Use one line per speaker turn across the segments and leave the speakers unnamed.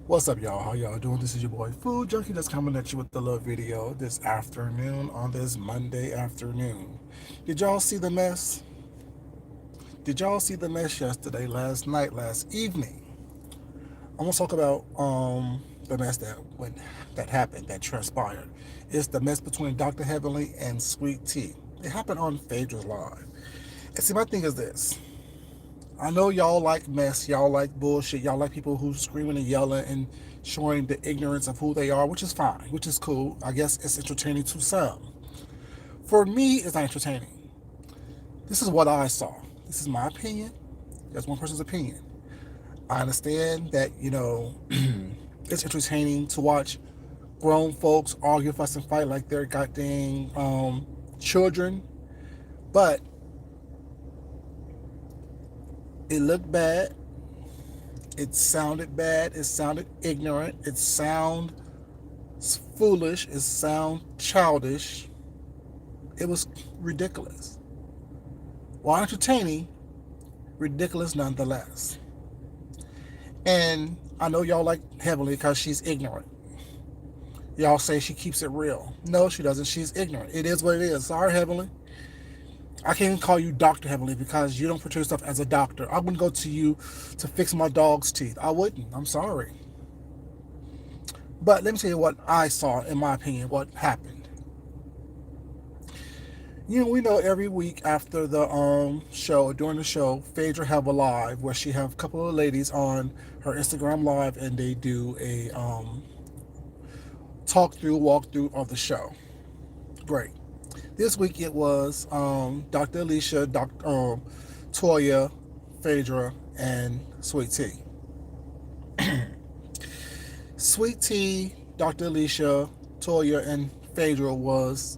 What's up, y'all? How y'all doing? This is your boy Food Junkie that's coming at you with the little video this afternoon on this Monday afternoon. Did y'all see the mess? Did y'all see the mess yesterday, last night, last evening? I'm gonna talk about the mess that happened, that transpired. It's the mess between Dr. Heavenly and Sweet Tea. It happened on Phaedra's Live. And see, my thing is this. I know y'all like mess, y'all like bullshit, y'all like people who screaming and yelling and showing the ignorance of who they are, which is fine, which is cool. I guess it's entertaining to some. For me, it's not entertaining. This is what I saw. This is my opinion. That's one person's opinion. I understand that, it's entertaining to watch grown folks argue, fuss, and fight like they're goddamn children, but it looked bad. It sounded bad. It sounded ignorant. It sounded foolish. It sounded childish. It was ridiculous. While entertaining, ridiculous nonetheless. And I know y'all like Heavenly because she's ignorant. Y'all say she keeps it real. No, she doesn't. She's ignorant. It is what it is. Sorry, Heavenly. I can't even call you Dr. Heavenly because you don't portray yourself as a doctor. I wouldn't go to you to fix my dog's teeth. I wouldn't. I'm sorry. But let me tell you what I saw, in my opinion, what happened. We know every week after the show, during the show, Phaedra have a live where she have a couple of ladies on her Instagram live and they do a walkthrough of the show. Great. This week it was Dr. Alicia, Toya, Phaedra, and Sweet Tea. Sweet Tea, Dr. Alicia, Toya, and Phaedra was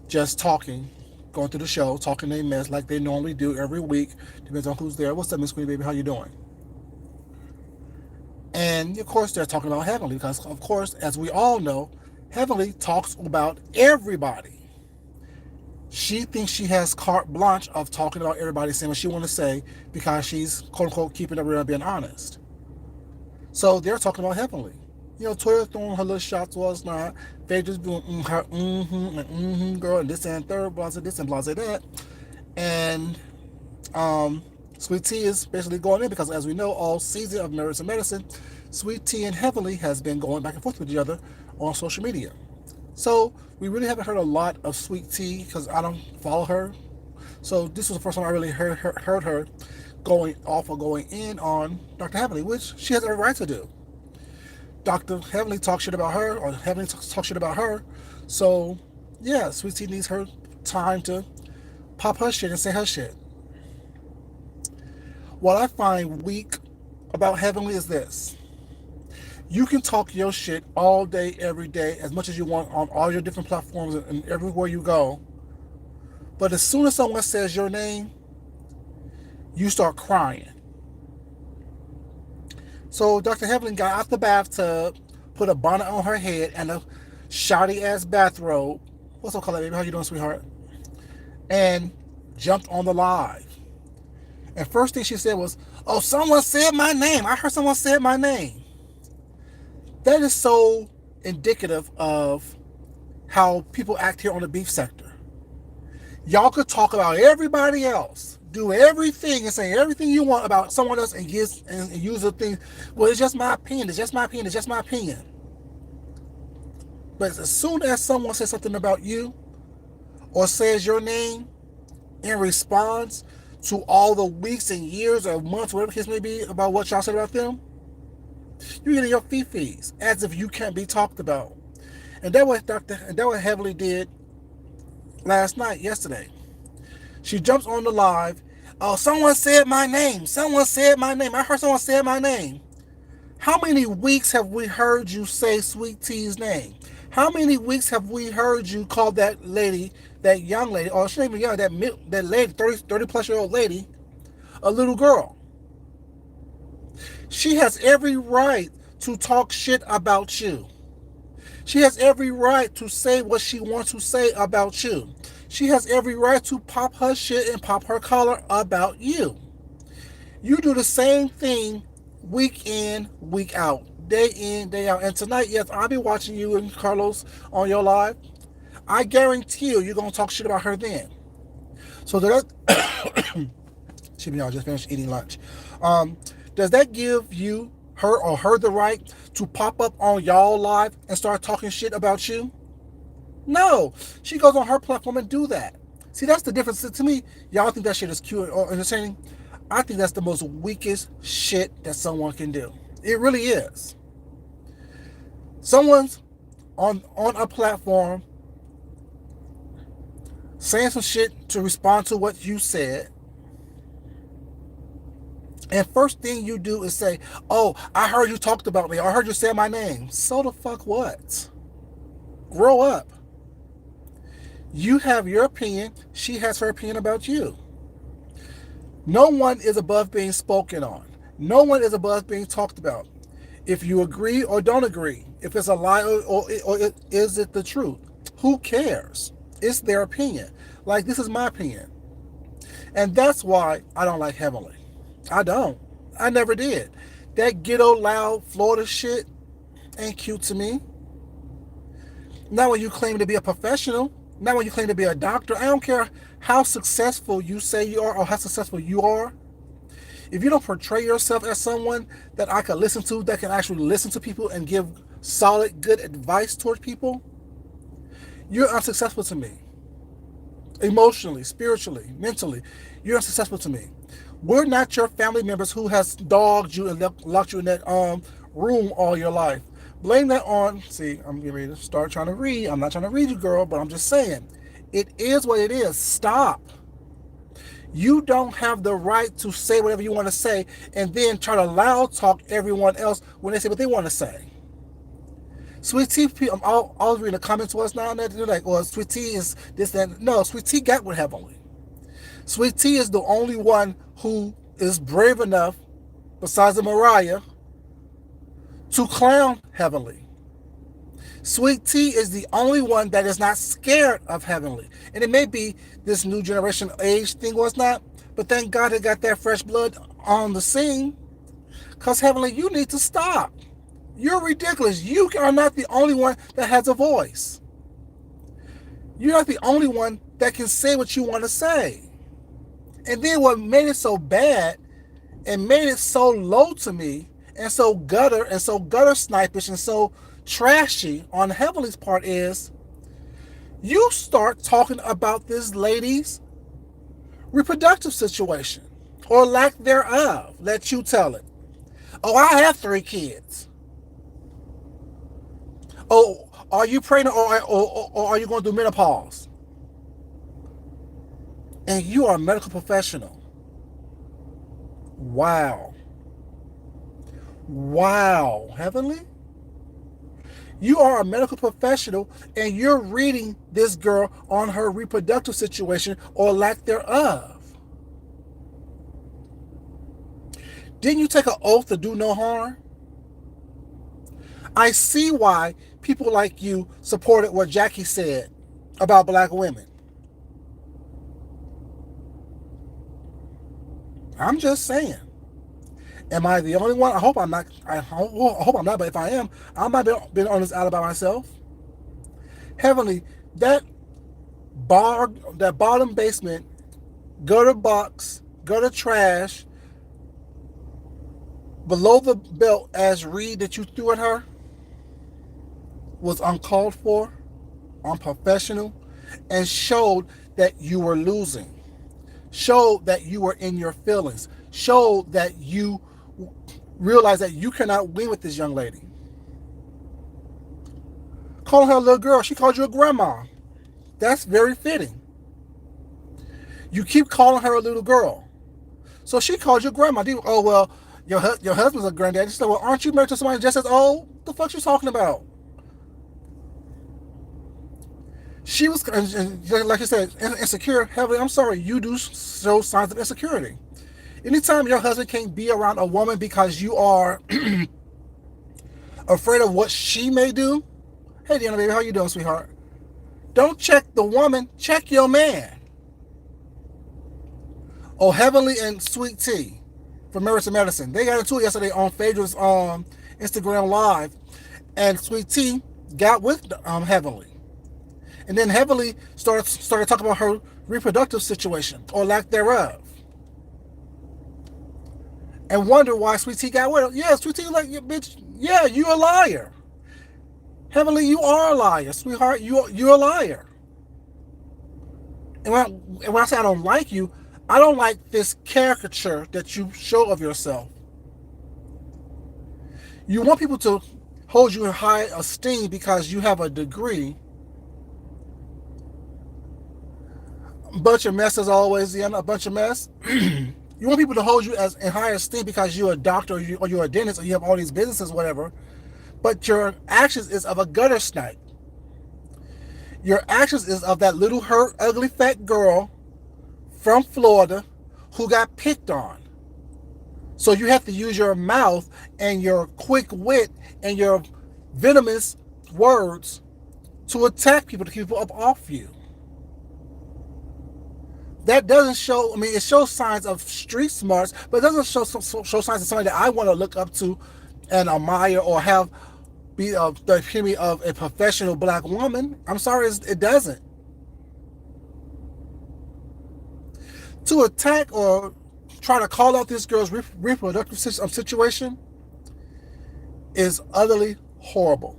just talking, going through the show, talking their mess like they normally do every week. Depends on who's there. What's up, Miss Queen Baby? How you doing? And of course, they're talking about Heavenly because, of course, as we all know, Heavenly talks about everybody. She thinks she has carte blanche of talking about everybody, saying what she want to say because she's quote unquote keeping it real and being honest. So they're talking about Heavenly. Toya throwing her little shots was not. They just doing her and girl and this and third, blah, this and blah, that. And Sweet Tea is basically going in because, as we know, all season of Marriage and Medicine, Sweet Tea and Heavenly has been going back and forth with each other on social media. So we really haven't heard a lot of Sweet Tea because I don't follow her. So this was the first time I really heard her going off or going in on Dr. Heavenly, which she has every right to do. Dr. Heavenly talks shit about her, or Heavenly talks shit about her. So, yeah, Sweet Tea needs her time to pop her shit and say her shit. What I find weak about Heavenly is this. You can talk your shit all day, every day, as much as you want on all your different platforms and everywhere you go. But as soon as someone says your name, you start crying. So Dr. Heavenly got out the bathtub, put a bonnet on her head and a shoddy ass bathrobe. What's up, Colette, baby? How you doing, sweetheart? And jumped on the live. And first thing she said was, "Oh, someone said my name. I heard someone said my name." That is so indicative of how people act here on the beef sector. Y'all could talk about everybody else, do everything and say everything you want about someone else and use the thing. Well, it's just my opinion. It's just my opinion. It's just my opinion. But as soon as someone says something about you or says your name in response to all the weeks and years or months, whatever the case may be, about what y'all said about them, you're getting your fee-fees as if you can't be talked about. And that what Heavenly did yesterday. She jumps on the live. "Oh, someone said my name. Someone said my name. I heard someone said my name." How many weeks have we heard you say Sweet Tea's name? How many weeks have we heard you call that lady, that young lady, or she ain't even young, that lady, 30 plus year old lady, a little girl? She has every right to talk shit about you. She has every right to say what she wants to say about you. She has every right to pop her shit and pop her collar about you. You do the same thing week in, week out. day in, day out. And tonight, yes, I'll be watching you and Carlos on your live. I guarantee you're gonna talk shit about her then. So that excuse me, I just finished eating lunch. Um, does that give you her the right to pop up on y'all live and start talking shit about you? No, she goes on her platform and do that. See, that's the difference. To me, y'all think that shit is cute or entertaining. I think that's the most weakest shit that someone can do. It really is. Someone's on a platform saying some shit to respond to what you said. And first thing you do is say, "Oh, I heard you talked about me. I heard you say my name." So the fuck what? Grow up. You have your opinion. She has her opinion about you. No one is above being spoken on. No one is above being talked about. If you agree or don't agree, if it's a lie or is it the truth, who cares? It's their opinion. Like, this is my opinion. And that's why I don't like Heavenly. I don't. I never did. That ghetto loud Florida shit ain't cute to me. Not when you claim to be a professional. Not when you claim to be a doctor. I don't care how successful you say you are or how successful you are. If you don't portray yourself as someone that I can listen to, that can actually listen to people and give solid, good advice towards people, you're unsuccessful to me. Emotionally, spiritually, mentally, you're unsuccessful to me. We're not your family members who has dogged you and locked you in that room all your life. Blame that on, see, I'm getting ready to start trying to read. I'm not trying to read you, girl, but I'm just saying, it is what it is. Stop. You don't have the right to say whatever you want to say and then try to loud talk everyone else when they say what they want to say. Sweet Tea, I'm always reading the comments to us now and then. They're like, well, Sweet Tea is this, that. No, Sweet Tea got with Heavenly. Sweet Tea is the only one who is brave enough, besides the Mariah, to clown Heavenly. Sweet Tea is the only one that is not scared of Heavenly. And it may be this new generation age thing was not, but thank God it got that fresh blood on the scene. Because Heavenly, you need to stop. You're ridiculous. You are not the only one that has a voice. You're not the only one that can say what you want to say. And then what made it so bad and made it so low to me and so gutter snipish and so trashy on Heavenly's part is you start talking about this lady's reproductive situation or lack thereof. Let you tell it. Oh, I have 3 kids. Oh, are you pregnant or are you going to do menopause? And you are a medical professional. Wow. Wow. Heavenly? You are a medical professional and you're reading this girl on her reproductive situation or lack thereof. Didn't you take an oath to do no harm? I see why people like you supported what Jackie said about black women. I'm just saying. Am I the only one? I hope I'm not. I hope I'm not. But if I am, I might have been on this island by myself. Heavenly, that bottom basement, gutter box, gutter trash, below the belt as read that you threw at her was uncalled for, unprofessional, and showed that you were losing. Showed that you were in your feelings. Showed that you realized that you cannot win with this young lady. Calling her a little girl, she called you a grandma. That's very fitting. You keep calling her a little girl. So she called you grandma. Oh, well, your husband's a granddad. She said, well, aren't you married to somebody just as old? What the fuck you talking about? She was, like you said, insecure. Heavily, I'm sorry, you do show signs of insecurity. Anytime your husband can't be around a woman because you are afraid of what she may do, hey, Deanna, baby, how you doing, sweetheart? Don't check the woman, check your man. Oh, Heavenly and Sweet Tea from Marriage to Medicine. They got into it yesterday on Phaedra's Instagram Live, and Sweet Tea got with Heavenly, and then Heavenly started talking about her reproductive situation or lack thereof, and wonder why Sweet Tea got with her. Yeah, Sweet Tea like, yeah, bitch, yeah, you a liar. Heavenly, you are a liar, sweetheart. You're a liar. And when I say I don't like you, I don't like this caricature that you show of yourself. You want people to hold you in high esteem because you have a degree. A bunch of mess as always, a bunch of mess. You want people to hold you as in high esteem because you're a doctor or you're a dentist or you have all these businesses, whatever. But your actions is of a gutter snipe. Your actions is of that little hurt, ugly, fat girl from Florida who got picked on. So you have to use your mouth and your quick wit and your venomous words to attack people, to keep people up off you. That doesn't show, I mean, it shows signs of street smarts, but it doesn't show signs of somebody that I want to look up to and admire or have be the epitome of a professional black woman. I'm sorry, it doesn't. To attack or try to call out this girl's reproductive situation is utterly horrible.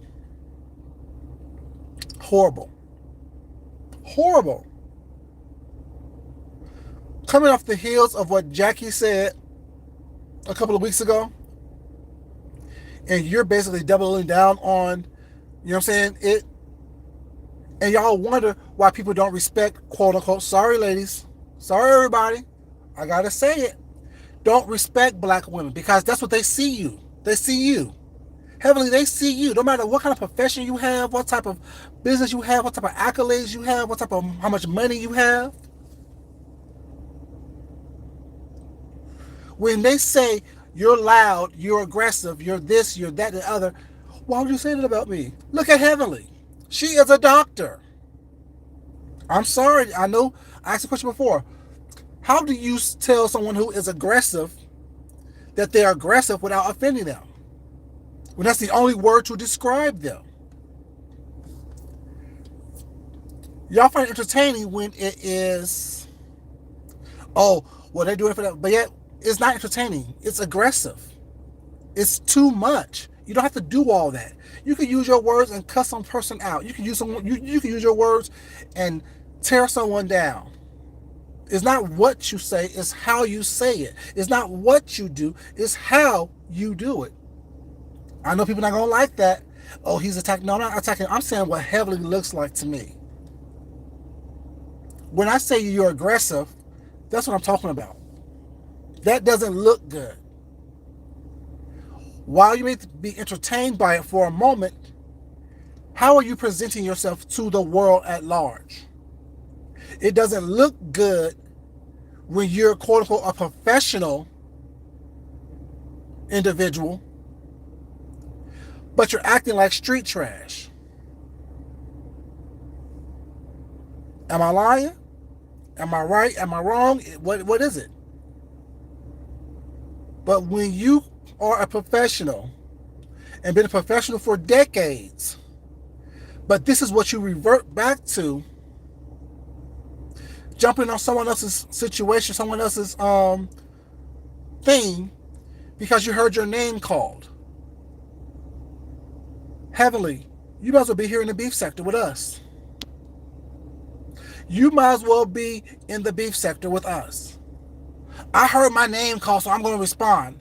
Horrible. Horrible. Coming off the heels of what Jackie said a couple of weeks ago, and you're basically doubling down on, you know what I'm saying, it, and y'all wonder why people don't respect, quote unquote, sorry ladies, sorry everybody, I gotta say it, don't respect black women because that's what they see you. They see you. Heavenly, they see you. No matter what kind of profession you have, what type of business you have, what type of accolades you have, what type of, how much money you have. When they say you're loud, you're aggressive, you're this, you're that, and the other, why would you say that about me? Look at Heavenly. She is a doctor. I'm sorry. I know I asked the question before. How do you tell someone who is aggressive that they're aggressive without offending them? When that's the only word to describe them. Y'all find it entertaining when it is, oh, well, they're doing it for that. But yet, it's not entertaining. It's aggressive. It's too much. You don't have to do all that. You can use your words and cuss some person out. You can use you can use your words and tear someone down. It's not what you say, it's how you say it. It's not what you do, it's how you do it. I know people are not gonna like that. Oh, he's attacking. No, I'm not attacking. I'm saying what Heavenly looks like to me. When I say you're aggressive, that's what I'm talking about. That doesn't look good. While you may be entertained by it for a moment, how are you presenting yourself to the world at large? It doesn't look good when you're, quote unquote, a professional individual, but you're acting like street trash. Am I lying? Am I right? Am I wrong? What is it? But when you are a professional and been a professional for decades, but this is what you revert back to, jumping on someone else's situation, someone else's thing, because you heard your name called. Heavenly, you might as well be here in the beef sector with us. You might as well be in the beef sector with us. I heard my name called, so I'm going to respond.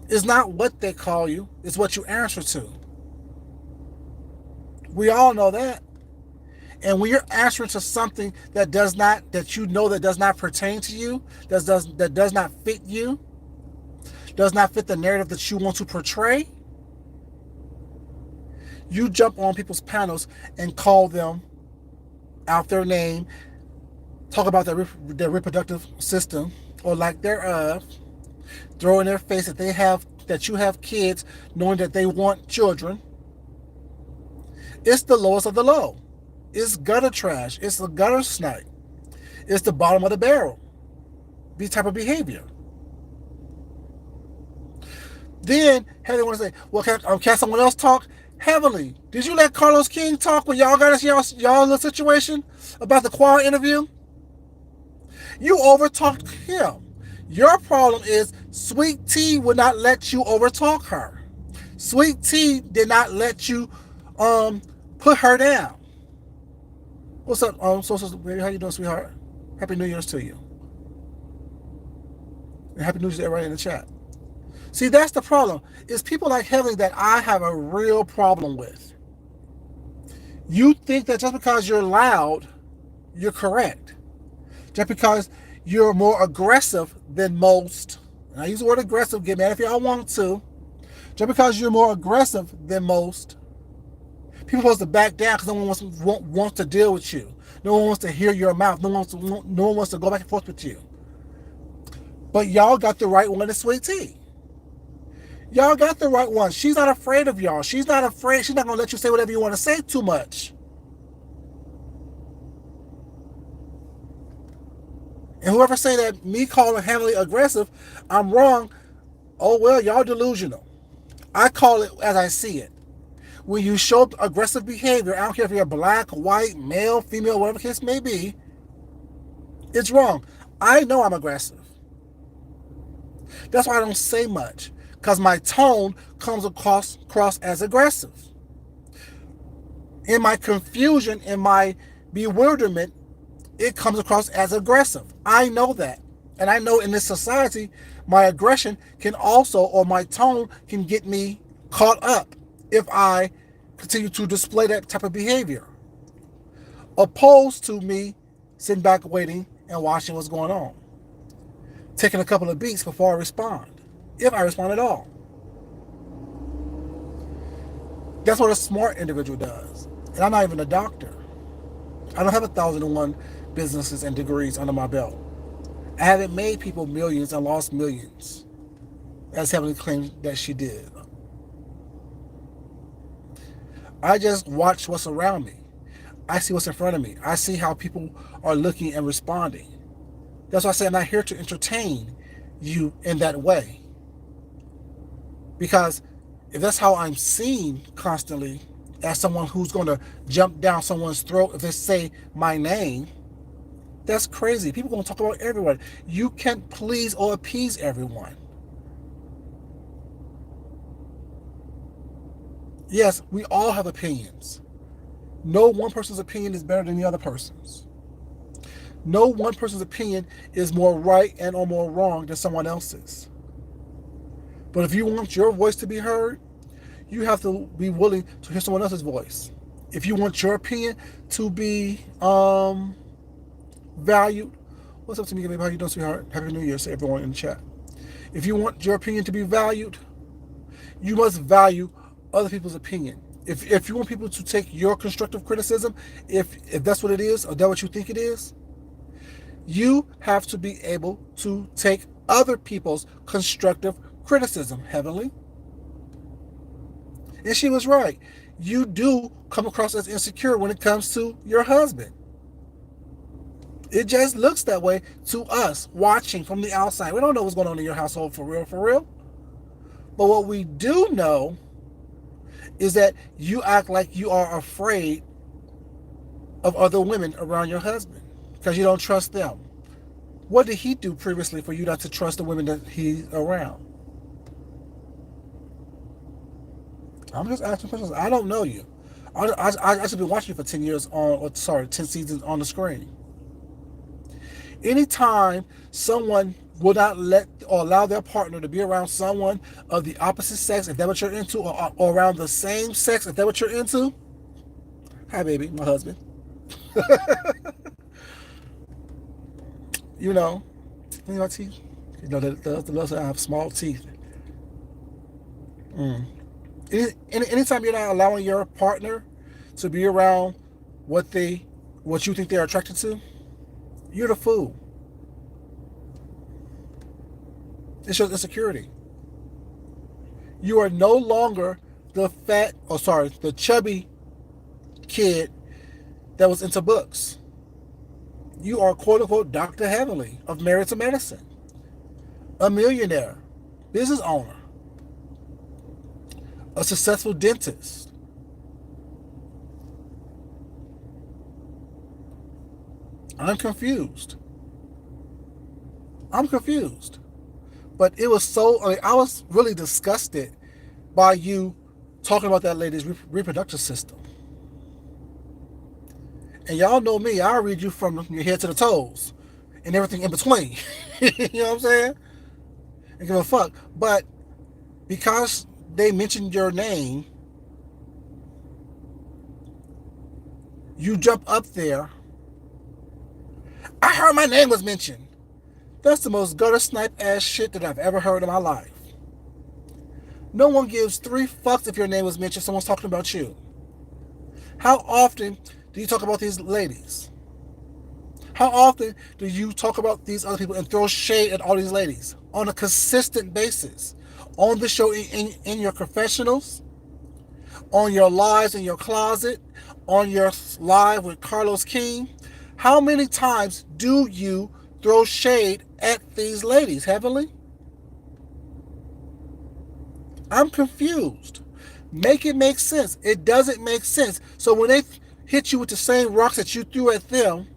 It's not what they call you, it's what you answer to. We all know that. And when you're answering to something that does not pertain to you, that does not fit you, does not fit the narrative that you want to portray, you jump on people's panels and call them out their name, talk about their reproductive system or lack thereof, throw in their face that you have kids, knowing that they want children. It's the lowest of the low. It's gutter trash. It's the gutter snipe. It's the bottom of the barrel. This type of behavior. Then Heather want to say, well, can someone else talk? Heavenly, did you let Carlos King talk when y'all got us y'all little situation about the choir interview? You overtalked him. Your problem is Sweet Tea would not let you overtalk her. Sweet Tea did not let you put her down. What's up, baby? How you doing, sweetheart? Happy New Year's to you. And Happy New Year's to everybody in the chat. See, that's the problem. It's people like Heavenly that I have a real problem with. You think that just because you're loud, you're correct. Just because you're more aggressive than most, and I use the word aggressive, get mad if y'all want to, just because you're more aggressive than most, people are supposed to back down because no one wants to deal with you. No one wants to hear your mouth. No one wants to go back and forth with you. But y'all got the right one in Sweet Tea. Y'all got the right one. She's not afraid of y'all. She's not afraid. She's not going to let you say whatever you want to say too much. And whoever say that me calling Heavenly aggressive, I'm wrong. Oh, well, y'all delusional. I call it as I see it. When you show aggressive behavior, I don't care if you're black, white, male, female, whatever the case may be, it's wrong. I know I'm aggressive. That's why I don't say much, because my tone comes across as aggressive. In my confusion, in my bewilderment, it comes across as aggressive. I know that. And I know in this society, my aggression can also, or my tone can get me caught up if I continue to display that type of behavior. Opposed to me sitting back waiting and watching what's going on. Taking a couple of beats before I respond. If I respond at all. That's what a smart individual does. And I'm not even a doctor. I don't have 1,001 businesses and degrees under my belt. I haven't made people millions and lost millions, as Heavenly claimed that she did. I just watch what's around me. I see what's in front of me. I see how people are looking and responding. That's why I say I'm not here to entertain you in that way. Because if that's how I'm seen constantly, as someone who's going to jump down someone's throat if they say my name, that's crazy. People are going to talk about everyone. You can't please or appease everyone. Yes, we all have opinions. No one person's opinion is better than the other person's. No one person's opinion is more right and or more wrong than someone else's. But if you want your voice to be heard, you have to be willing to hear someone else's voice. If you want your opinion to be valued, what's up to me, baby? How you doing, sweetheart? Happy New Year to everyone in the chat. If you want your opinion to be valued, you must value other people's opinion. If you want people to take your constructive criticism, if that's what it is, or that's what you think it is, you have to be able to take other people's constructive criticism, Heavenly. And she was right. You do come across as insecure when it comes to your husband. It just looks that way to us watching from the outside. We don't know what's going on in your household for real. But what we do know is that you act like you are afraid of other women around your husband because you don't trust them. What did he do previously for you not to trust the women that he's around? I'm just asking questions. I don't know you. I just been watching you for 10 years 10 seasons on the screen. Anytime someone will not let or allow their partner to be around someone of the opposite sex, if that's what you're into, or around the same sex, if that's what you're into. Hi, baby, my husband. You know my teeth. You know the love I have small teeth. Anytime you're not allowing your partner to be around what you think they're attracted to, you're the fool. It's your insecurity. You are no longer the chubby kid that was into books. You are quote unquote Dr. Heavenly of Married to Medicine, a millionaire, business owner. a successful dentist. I'm confused. I'm confused. But it was so, I was really disgusted by you talking about that lady's reproductive system. And y'all know me, I'll read you from your head to the toes and everything in between. You know what I'm saying? I give a fuck. But because they mentioned your name, you jump up there. I heard my name was mentioned. That's the most gutter snipe ass shit that I've ever heard in my life. No one gives three fucks if your name was mentioned. Someone's talking about you. How often do you talk about these ladies? How often do you talk about these other people and throw shade at all these ladies on a consistent basis? On the show, in your confessionals, on your lives in your closet, on your live with Carlos King. How many times do you throw shade at these ladies, Heavenly? I'm confused. Make it make sense. It doesn't make sense. So when they hit you with the same rocks that you threw at them,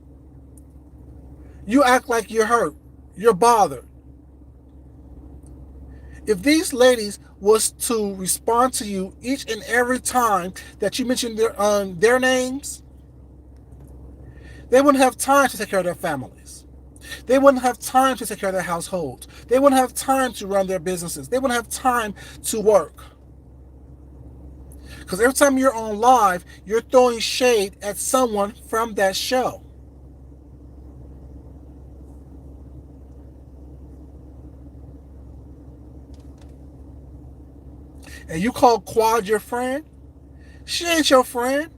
you act like you're hurt. You're bothered. If these ladies was to respond to you each and every time that you mentioned their names, they wouldn't have time to take care of their families. They wouldn't have time to take care of their households. They wouldn't have time to run their businesses. They wouldn't have time to work. Because every time you're on live, you're throwing shade at someone from that show. And you call Quad your friend? She ain't your friend.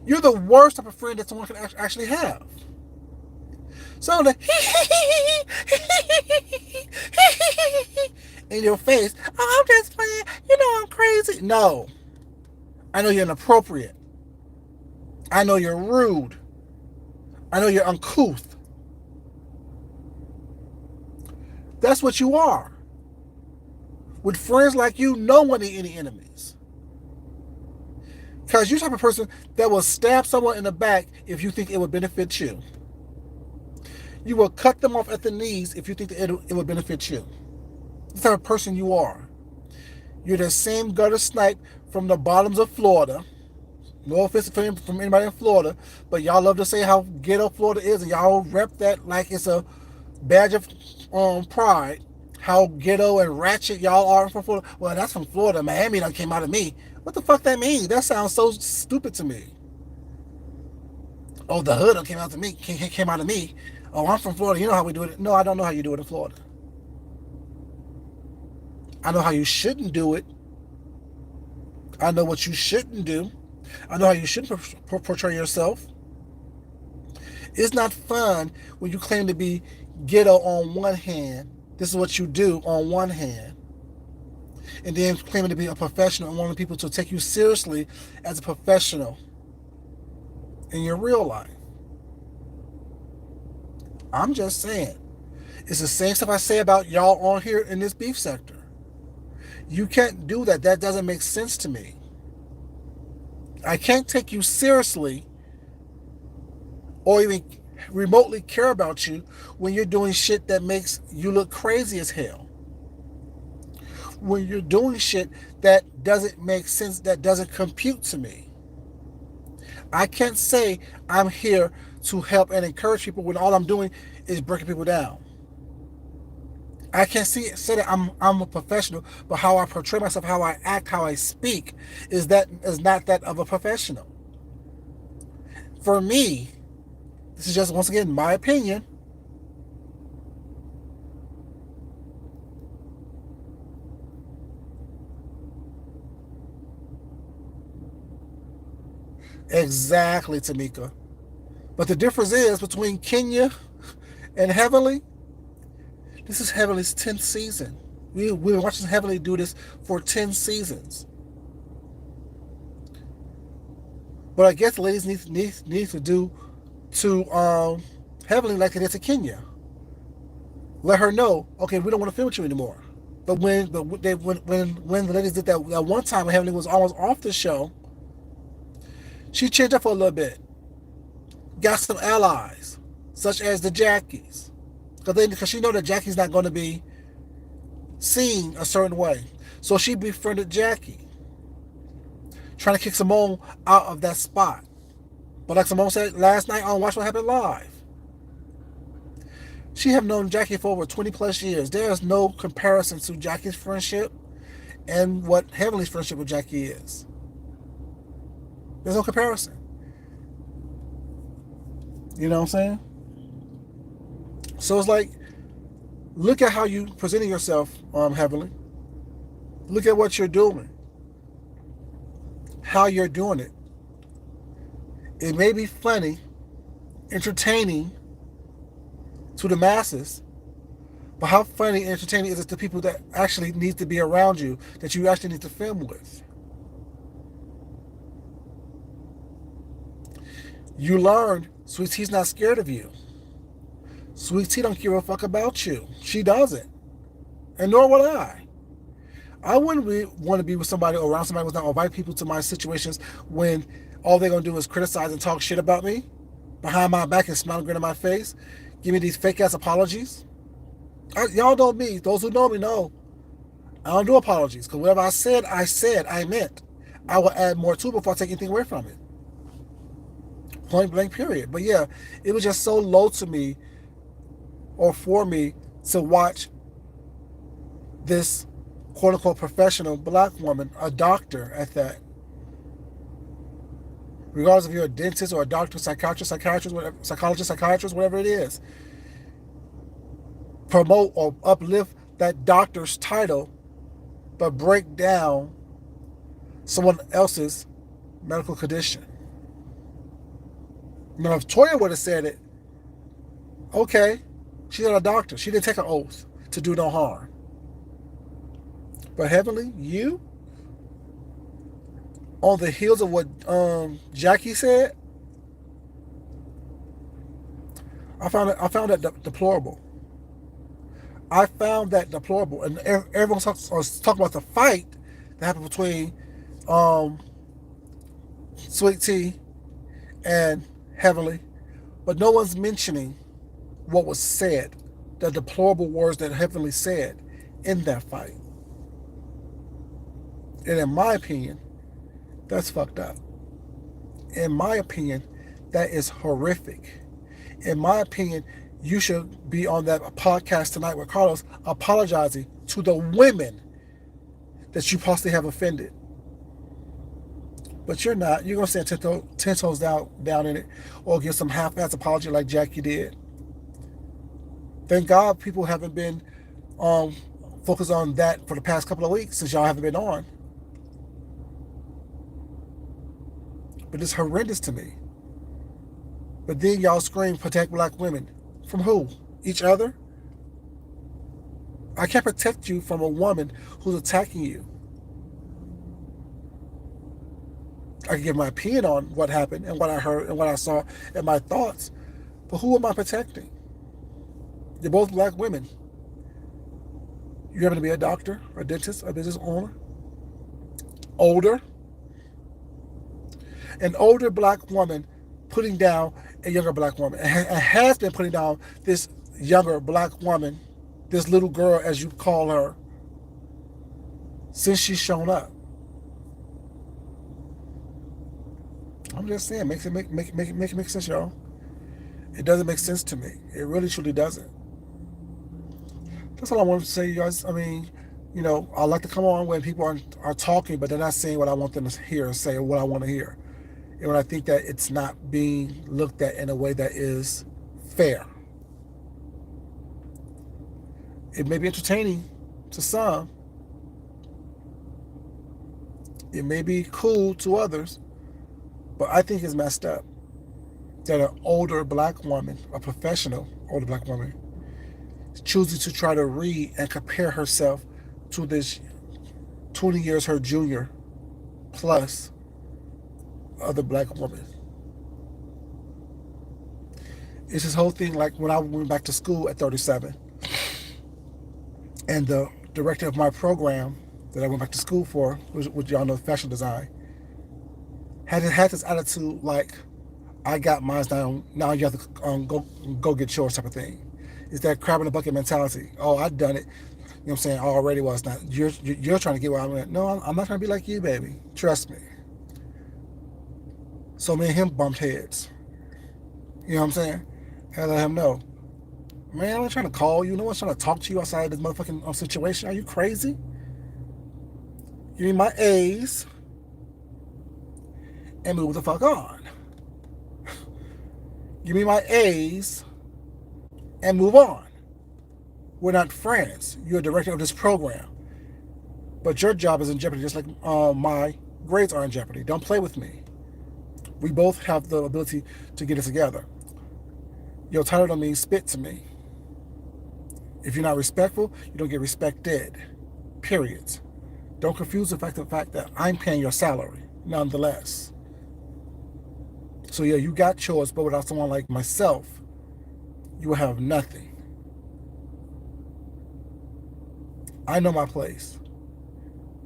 You're the worst type of friend that someone can actually have. So the in your face, oh, I'm just playing, you know I'm crazy. No. I know you're inappropriate. I know you're rude. I know you're uncouth. That's what you are. With friends like you, no one need any enemies. Because you're the type of person that will stab someone in the back if you think it would benefit you. You will cut them off at the knees if you think that it would benefit you. That's the type of person you are. You're the same gutter snipe from the bottoms of Florida. No offense from anybody in Florida, but y'all love to say how ghetto Florida is, and y'all rep that like it's a badge of pride. How ghetto and ratchet y'all are from Florida. Well, that's from Florida. Miami done came out of me. What the fuck that means? That sounds so stupid to me. Oh, the hood came out of me. Came out of me. Oh, I'm from Florida. You know how we do it. No, I don't know how you do it in Florida. I know how you shouldn't do it. I know what you shouldn't do. I know how you shouldn't portray yourself. It's not fun when you claim to be ghetto on one hand. This is what you do on one hand. And then claiming to be a professional and wanting people to take you seriously as a professional in your real life. I'm just saying. It's the same stuff I say about y'all on here in this beef sector. You can't do that. That doesn't make sense to me. I can't take you seriously or even remotely care about you when you're doing shit that makes you look crazy as hell. When you're doing shit that doesn't make sense, that doesn't compute to me. I can't say I'm here to help and encourage people when all I'm doing is breaking people down. I can't say that I'm a professional, but how I portray myself, how I act, how I speak is not that of a professional. For me, this is just once again my opinion. Exactly, Tamika. But the difference is between Kenya and Heavenly, this is Heavenly's 10th season. We've been watching Heavenly do this for 10 seasons. But I guess the ladies need to do to Heavenly like they did to Kenya. Let her know, okay, we don't want to film with you anymore. But when the ladies did that one time when Heavenly was almost off the show, she changed up for a little bit. Got some allies, such as the Jackies. Because she know that Jackie's not going to be seen a certain way. So she befriended Jackie, trying to kick Simone out of that spot. But like Simone said last night on Watch What Happened Live, she have known Jackie for over 20 plus years. There is no comparison to Jackie's friendship and what Heavenly's friendship with Jackie is. There's no comparison. You know what I'm saying? So it's like, look at how you presenting yourself, Heavenly. Look at what you're doing. How you're doing it. It may be funny, entertaining to the masses, but how funny and entertaining is it to people that actually need to be around you, that you actually need to film with? You learned Sweet Tea's not scared of you. Sweet Tea don't give a fuck about you. She doesn't. And nor would I. I wouldn't want to be with somebody or around somebody who's not invite people to my situations when all they're going to do is criticize and talk shit about me behind my back and smile and grin in my face. Give me these fake ass apologies. Y'all know me. Those who know me know. I don't do apologies because whatever I said, I meant. I will add more to it before I take anything away from it. Point blank period. But yeah, it was just so low to me or for me to watch this quote unquote professional black woman, a doctor at that, regardless if you're a dentist or a doctor, psychiatrist, whatever, psychiatrist, whatever it is, promote or uplift that doctor's title, but break down someone else's medical condition. Now, if Toya would have said it, okay, she's not a doctor. She didn't take an oath to do no harm. But Heavenly, you, on the heels of what Jackie said, I found that deplorable. I found that deplorable. And everyone's talking about the fight that happened between Sweet Tea and Heavenly, but no one's mentioning what was said, the deplorable words that Heavenly said in that fight. And in my opinion, that's fucked up. In my opinion, that is horrific. In my opinion, you should be on that podcast tonight with Carlos apologizing to the women that you possibly have offended. But you're not. You're going to stand 10 toes down in it or give some half-ass apology like Jackie did. Thank God people haven't been focused on that for the past couple of weeks since y'all haven't been on. But it's horrendous to me. But then y'all scream, protect black women. From who? Each other? I can't protect you from a woman who's attacking you. I can give my opinion on what happened and what I heard and what I saw and my thoughts. But who am I protecting? They're both black women. You happen to be a doctor, a dentist, a business owner, older. An older black woman putting down a younger black woman and has been putting down this younger black woman, this little girl as you call her, since she's shown up. I'm just saying, make sense, y'all. It doesn't make sense to me. It really truly doesn't. That's all I wanted to say, you guys. I mean, you know, I like to come on when people are talking, but they're not saying what I want them to hear and say what I want to hear. And when I think that it's not being looked at in a way that is fair. It may be entertaining to some. It may be cool to others. But I think it's messed up that an older black woman, a professional older black woman, chooses to try to read and compare herself to this 20 years her junior plus other black woman. It's this whole thing like when I went back to school at 37 and the director of my program that I went back to school for, which y'all know, fashion design, had this attitude like, I got mine now. Now you have to go get yours type of thing. It's that crab in the bucket mentality. Oh, I've done it. You know what I'm saying? I already was. Not you're trying to get where I'm at. No, I'm not trying to be like you, baby. Trust me. So me and him bumped heads. You know what I'm saying? And I let him know, man, I'm not trying to call you. No one's trying to talk to you outside of this motherfucking situation. Are you crazy? Give me my A's and move the fuck on. Give me my A's and move on. We're not friends. You're a director of this program. But your job is in jeopardy, just like my grades are in jeopardy. Don't play with me. We both have the ability to get it together. Your title don't mean spit to me. If you're not respectful, you don't get respected. Period. Don't confuse the fact that I'm paying your salary, nonetheless. So yeah, you got yours, but without someone like myself, you will have nothing. I know my place.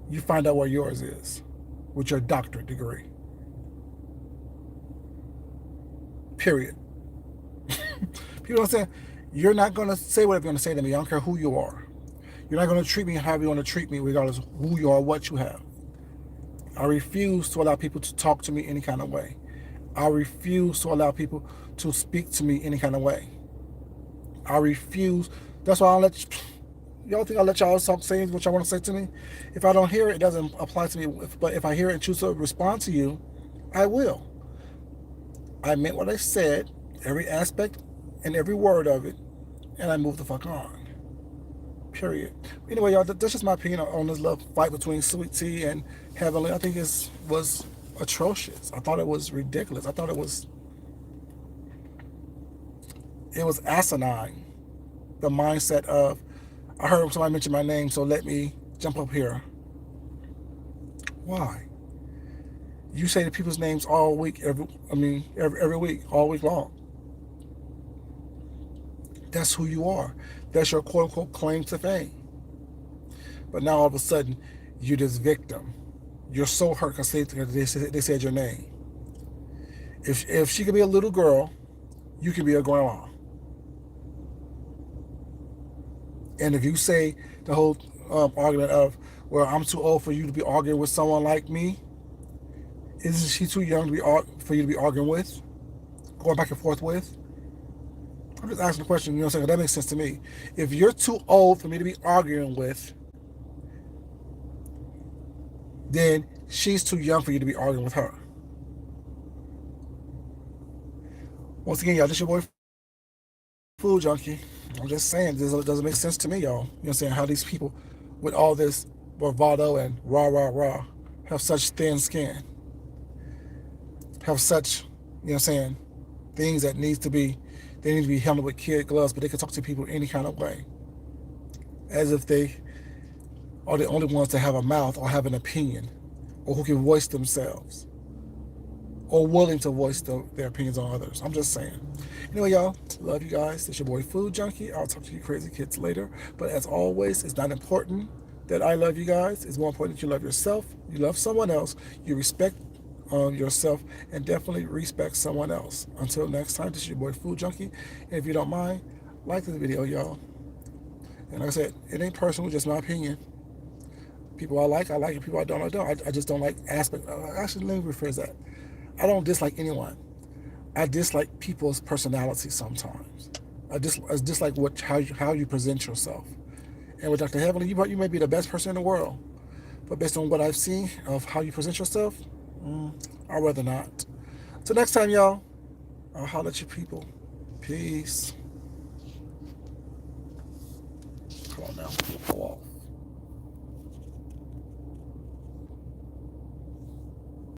You find out where yours is with your doctorate degree. Period. People don't say, you're not going to say whatever you're going to say to me. I don't care who you are. You're not going to treat me however you want to treat me, regardless of who you are, what you have. I refuse to allow people to talk to me any kind of way. I refuse to allow people to speak to me any kind of way. I refuse. That's why I don't let y'all think I let y'all say what y'all want to say to me. If I don't hear it, it doesn't apply to me. But if I hear it and choose to respond to you, I will. I meant what I said, every aspect and every word of it, and I moved the fuck on. Period. Anyway, y'all, that's just my opinion on this love fight between Sweet Tea and Heavenly. I think it was atrocious. I thought it was ridiculous. I thought it was asinine. The mindset of, I heard somebody mention my name, so let me jump up here. Why? You say the people's names all week, every week, all week long. That's who you are. That's your quote unquote claim to fame. But now all of a sudden, you're this victim. You're so hurt because they said your name. If she could be a little girl, you can be a grandma. And if you say the whole argument of, well, I'm too old for you to be arguing with someone like me, isn't she too young for you to be arguing with, going back and forth with? I'm just asking the question, you know what I'm saying? That makes sense to me. If you're too old for me to be arguing with, then she's too young for you to be arguing with her. Once again, y'all, this your boy Food Junkie. I'm just saying, this doesn't make sense to me, y'all. You know what I'm saying? How these people with all this bravado and rah have such thin skin, have such, you know what I'm saying, things that they need to be handled with kid gloves, but they can talk to people any kind of way, as if they are the only ones that have a mouth or have an opinion, or who can voice themselves, or willing to voice their opinions on others. I'm just saying. Anyway, y'all, love you guys. It's your boy Food Junkie. I'll talk to you crazy kids later. But as always, it's not important that I love you guys. It's more important that you love yourself, you love someone else, you respect yourself, and definitely respect someone else. Until next time, this is your boy Food Junkie. And if you don't mind, like this video, y'all. And like I said, it ain't personal, just my opinion. People I like it. People I don't. I just don't like aspect. Actually, let me rephrase that. I don't dislike anyone. I dislike people's personality sometimes. I dislike how you present yourself. And with Dr. Heavenly, you may be the best person in the world, but based on what I've seen of how you present yourself, I'd rather not. Till next time, y'all, I'll holler at you people. Peace. Come on now. Go off.